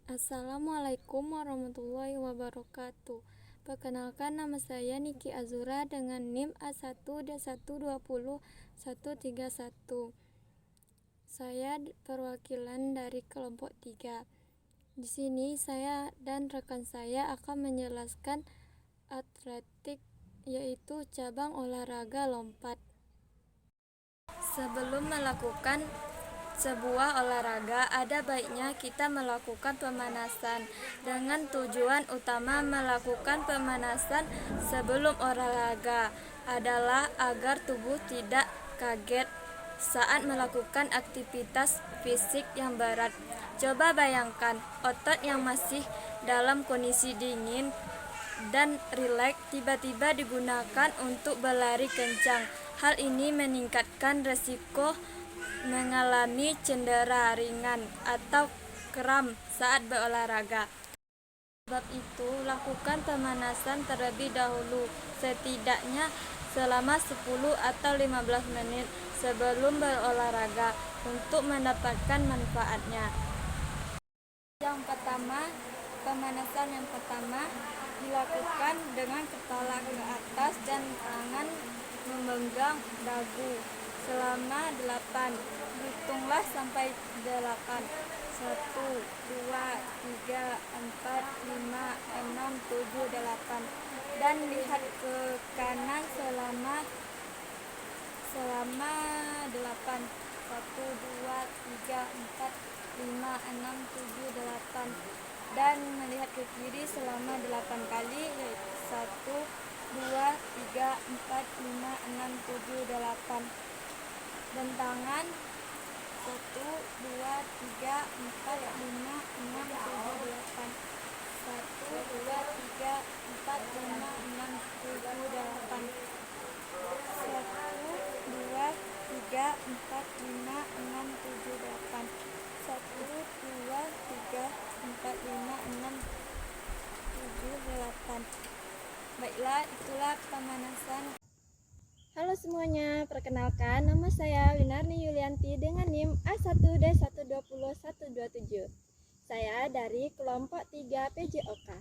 Assalamualaikum warahmatullahi wabarakatuh. Perkenalkan, nama saya Niki Azura dengan NIM A1D120-131. Saya perwakilan dari kelompok 3. Di sini saya dan rekan saya akan menjelaskan atletik, yaitu cabang olahraga lompat. Sebelum melakukan sebuah olahraga, ada baiknya kita melakukan pemanasan. Dengan tujuan utama melakukan pemanasan sebelum olahraga adalah agar tubuh tidak kaget saat melakukan aktivitas fisik yang berat. Coba bayangkan otot yang masih dalam kondisi dingin dan rileks tiba-tiba digunakan untuk berlari kencang. Hal ini meningkatkan resiko mengalami cedera ringan atau kram saat berolahraga. Sebab itu, lakukan pemanasan terlebih dahulu, setidaknya selama 10 atau 15 menit sebelum berolahraga untuk mendapatkan manfaatnya. Pemanasan yang pertama dilakukan dengan kepala ke atas dan tangan memegang dagu selama 8. Hitunglah sampai 8. 1, 2, 3, 4, 5, 6, 7, 8. Dan lihat ke kanan selama 8. 1, 2, 3, 4, 5, 6, 7, 8. Dan melihat ke kiri selama 8 kali, yaitu 1, 2, 3, 4, 5, 6, 7, 8. Dan tangan 1, 2, 3, 4, 5, 6, 7, 8. 1, 2, 3, 4, 5, 6, 7, 8. 1, 2, 3, 4, 5, 6, 7, 8. 1, 2, 3, 4, 5, 6, 7, 8. Baiklah, itulah pemanasan. Halo semuanya, perkenalkan nama saya Winarni Yulianti dengan NIM A1D120-127. Saya dari kelompok 3 PJOK.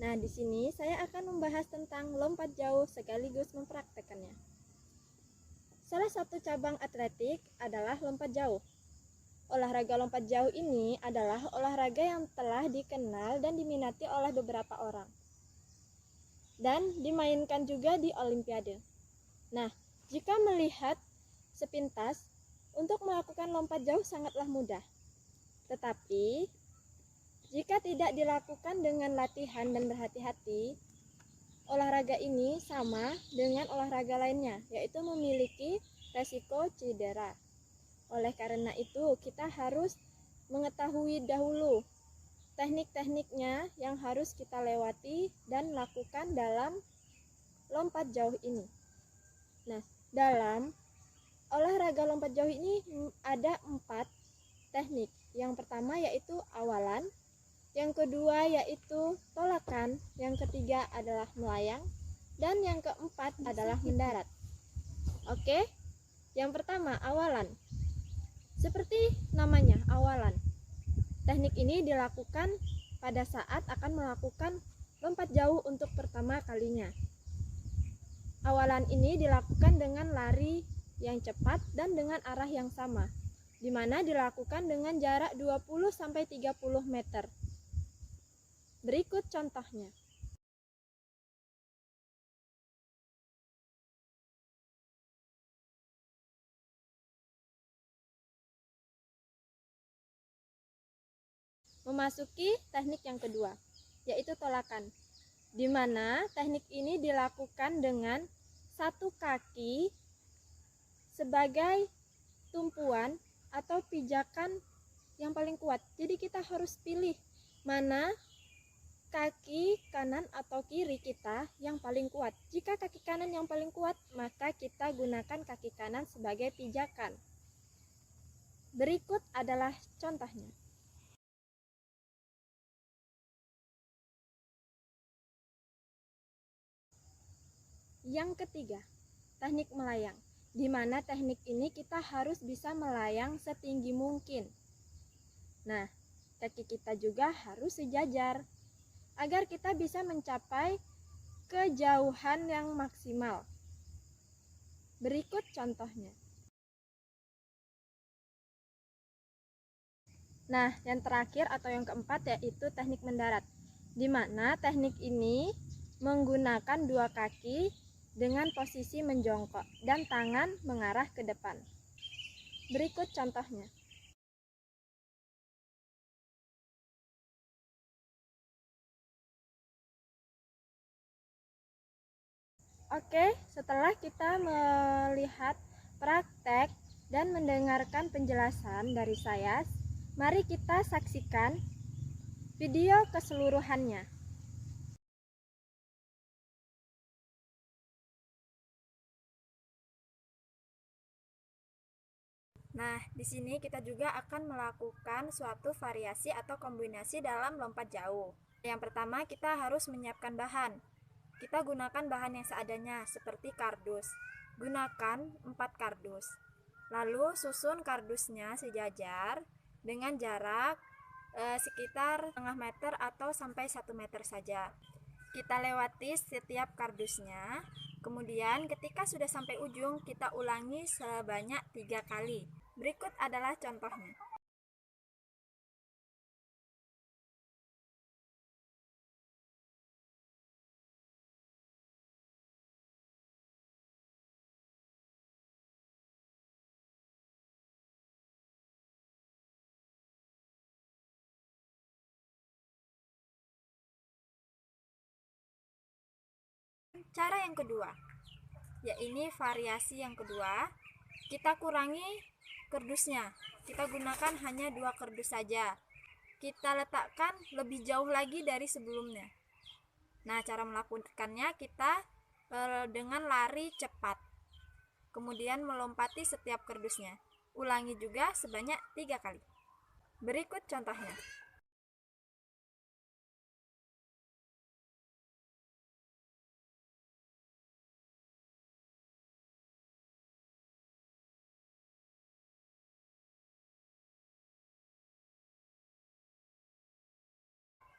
Nah, di sini saya akan membahas tentang lompat jauh sekaligus mempraktekannya. Salah satu cabang atletik adalah lompat jauh. Olahraga lompat jauh ini adalah olahraga yang telah dikenal dan diminati oleh beberapa orang. Dan dimainkan juga di Olimpiade. Nah, jika melihat sepintas, untuk melakukan lompat jauh sangatlah mudah. Tetapi, jika tidak dilakukan dengan latihan dan berhati-hati, olahraga ini sama dengan olahraga lainnya, yaitu memiliki resiko cedera. Oleh karena itu, kita harus mengetahui dahulu teknik-tekniknya yang harus kita lewati dan lakukan dalam lompat jauh ini. Nah, dalam olahraga lompat jauh ini ada 4 teknik. Yang pertama yaitu awalan, yang kedua yaitu tolakan, yang ketiga adalah melayang, dan yang keempat adalah mendarat. Oke, yang pertama awalan. Seperti namanya, awalan. Teknik ini dilakukan pada saat akan melakukan lompat jauh untuk pertama kalinya. Awalan ini dilakukan dengan lari yang cepat dan dengan arah yang sama, di mana dilakukan dengan jarak 20-30 meter. Berikut contohnya. Memasuki teknik yang kedua, yaitu tolakan, di mana teknik ini dilakukan dengan satu kaki sebagai tumpuan atau pijakan yang paling kuat. Jadi kita harus pilih mana kaki kanan atau kiri kita yang paling kuat. Jika kaki kanan yang paling kuat, maka kita gunakan kaki kanan sebagai pijakan. Berikut adalah contohnya. Yang ketiga, teknik melayang, di mana teknik ini kita harus bisa melayang setinggi mungkin. Nah, kaki kita juga harus sejajar agar kita bisa mencapai kejauhan yang maksimal. Berikut contohnya. Nah, yang terakhir atau yang keempat yaitu teknik mendarat, di mana teknik ini menggunakan dua kaki dengan posisi menjongkok dan tangan mengarah ke depan. Berikut contohnya. Oke, setelah kita melihat praktek dan mendengarkan penjelasan dari saya, mari kita saksikan video keseluruhannya. Nah, di sini kita juga akan melakukan suatu variasi atau kombinasi dalam lompat jauh. Yang pertama, kita harus menyiapkan bahan. Kita gunakan bahan yang seadanya, seperti kardus. Gunakan 4 kardus. Lalu susun kardusnya sejajar dengan jarak sekitar setengah meter atau sampai 1 meter saja. Kita lewati setiap kardusnya. Kemudian ketika sudah sampai ujung, kita ulangi sebanyak 3 kali. Berikut adalah contohnya. Cara yang kedua, yaitu variasi yang kedua, kita kurangi kardusnya. Kita gunakan hanya 2 kardus saja. Kita letakkan lebih jauh lagi dari sebelumnya. Nah, cara melakukannya kita dengan lari cepat. Kemudian melompati setiap kardusnya. Ulangi juga sebanyak 3 kali. Berikut contohnya.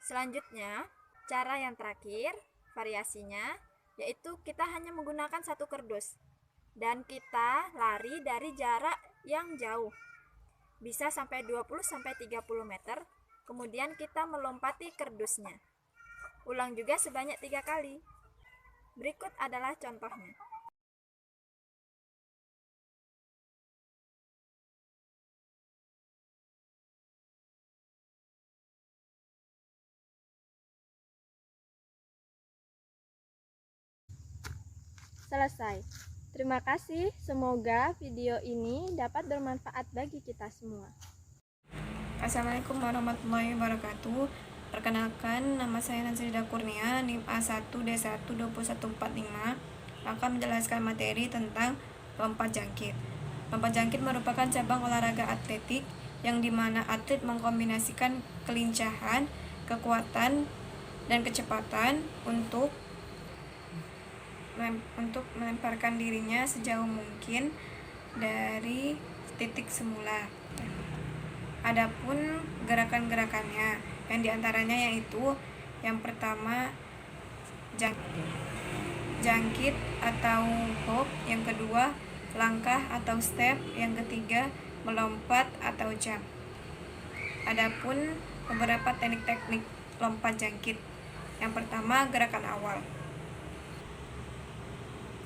Selanjutnya, cara yang terakhir, variasinya, yaitu kita hanya menggunakan 1 kardus dan kita lari dari jarak yang jauh. Bisa sampai 20-30 meter, kemudian kita melompati kardusnya. Ulang juga sebanyak 3 kali. Berikut adalah contohnya. Selesai. Terima kasih, semoga video ini dapat bermanfaat bagi kita semua. Assalamualaikum warahmatullahi wabarakatuh. Perkenalkan, nama saya Nazrida Kurnia, NIM A1D12145, akan menjelaskan materi tentang lompat jangkit. Lompat jangkit merupakan cabang olahraga atletik yang dimana atlet mengkombinasikan kelincahan, kekuatan, dan kecepatan untuk melemparkan dirinya sejauh mungkin dari titik semula. Adapun gerakan-gerakannya yang diantaranya yaitu yang pertama jangkit atau hop, yang kedua langkah atau step, yang ketiga melompat atau jump. Adapun beberapa teknik-teknik lompat jangkit. Yang pertama, gerakan awal.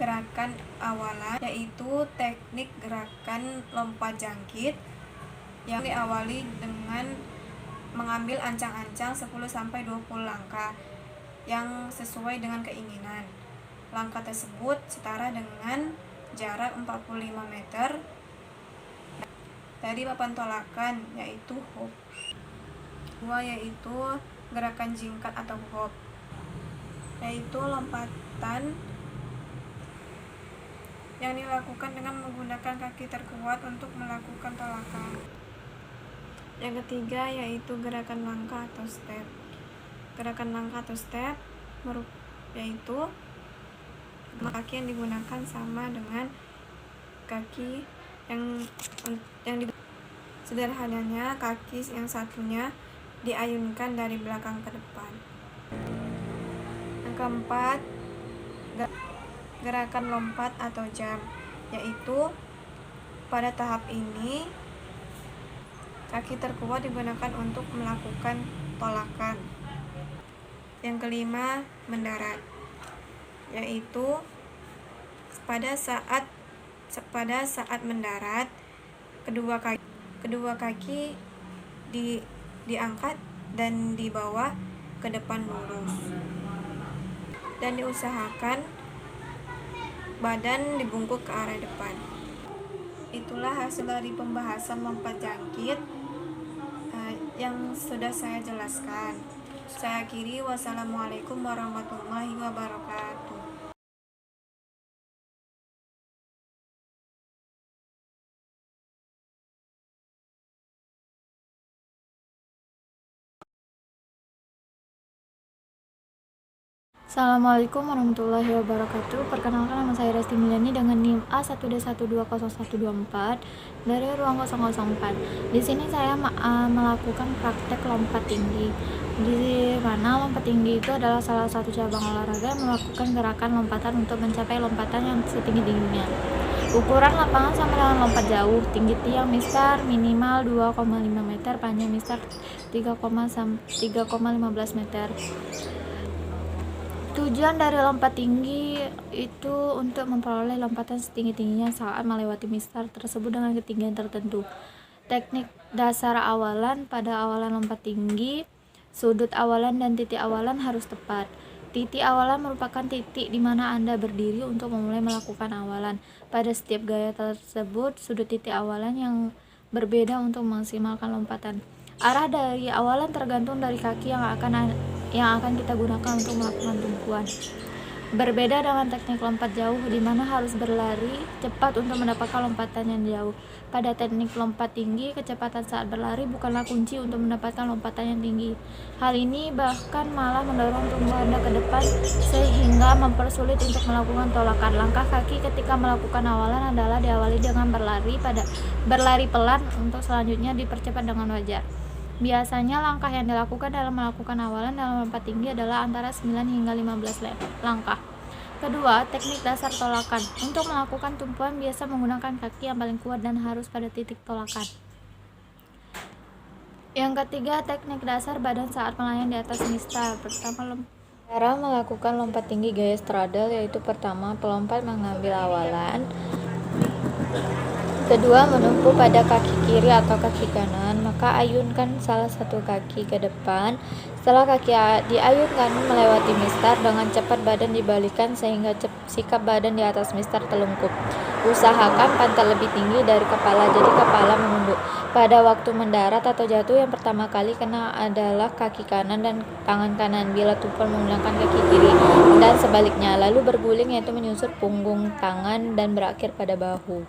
Gerakan awalan yaitu teknik gerakan lompat jangkit yang diawali dengan mengambil ancang-ancang 10-20 langkah yang sesuai dengan keinginan. Langkah tersebut setara dengan jarak 45 meter dari papan tolakan, yaitu hop. Kedua yaitu gerakan jingkat atau hop, yaitu lompatan yang dilakukan dengan menggunakan kaki terkuat untuk melakukan tolakan. Yang ketiga yaitu gerakan langkah atau step. Gerakan langkah atau step yaitu kaki yang digunakan sama dengan kaki yang sederhananya kaki yang satunya diayunkan dari belakang ke depan. Yang keempat, gerakan lompat atau jump, yaitu pada tahap ini kaki terkuat digunakan untuk melakukan tolakan. Yang kelima, mendarat, yaitu pada saat mendarat kedua kaki diangkat dan dibawa ke depan lurus, dan diusahakan badan dibungkuk ke arah depan. Itulah hasil dari pembahasan lompat jangkit yang sudah saya jelaskan. Saya akhiri, wassalamualaikum warahmatullahi wabarakatuh. Assalamualaikum warahmatullahi wabarakatuh. Perkenalkan, nama saya Resti Miliani dengan NIM A1D1200124 dari ruang 004. Di sini saya melakukan praktek lompat tinggi, di mana lompat tinggi itu adalah salah satu cabang olahraga yang melakukan gerakan lompatan untuk mencapai lompatan yang setinggi-tingginya. Ukuran lapangan sama dengan lompat jauh. Tinggi tiang mistar minimal 2,5 meter, panjang mistar 3,15 meter. Tujuan dari lompat tinggi itu untuk memperoleh lompatan setinggi-tingginya saat melewati mistar tersebut dengan ketinggian tertentu. Teknik dasar awalan: pada awalan lompat tinggi, sudut awalan dan titik awalan harus tepat. Titik awalan merupakan titik di mana Anda berdiri untuk memulai melakukan awalan. Pada setiap gaya tersebut, sudut titik awalan yang berbeda untuk memaksimalkan lompatan. Arah dari awalan tergantung dari kaki yang akan kita gunakan untuk melakukan tumpuan. Berbeda dengan teknik lompat jauh, di mana harus berlari cepat untuk mendapatkan lompatan yang jauh. Pada teknik lompat tinggi, kecepatan saat berlari bukanlah kunci untuk mendapatkan lompatan yang tinggi. Hal ini bahkan malah mendorong tubuh Anda ke depan sehingga mempersulit untuk melakukan tolakan. Langkah kaki ketika melakukan awalan adalah diawali dengan berlari pelan untuk selanjutnya dipercepat dengan wajar. Biasanya langkah yang dilakukan dalam melakukan awalan dalam lompat tinggi adalah antara 9 hingga 15 langkah. Kedua, teknik dasar tolakan. Untuk melakukan tumpuan biasa menggunakan kaki yang paling kuat dan harus pada titik tolakan. Yang ketiga, teknik dasar badan saat melayang di atas mistar. Pertama, cara melakukan lompat tinggi gaya straddle, yaitu pertama, pelompat mengambil awalan. Kedua, menumpu pada kaki kiri atau kaki kanan, maka ayunkan salah satu kaki ke depan. Setelah kaki diayunkan melewati mistar, dengan cepat badan dibalikkan sehingga sikap badan di atas mistar telungkup. Usahakan pantat lebih tinggi dari kepala, jadi kepala menunduk. Pada waktu mendarat atau jatuh, yang pertama kali kena adalah kaki kanan dan tangan kanan bila tumpul menggunakan kaki kiri, dan sebaliknya, lalu berguling yaitu menyusur punggung tangan dan berakhir pada bahu.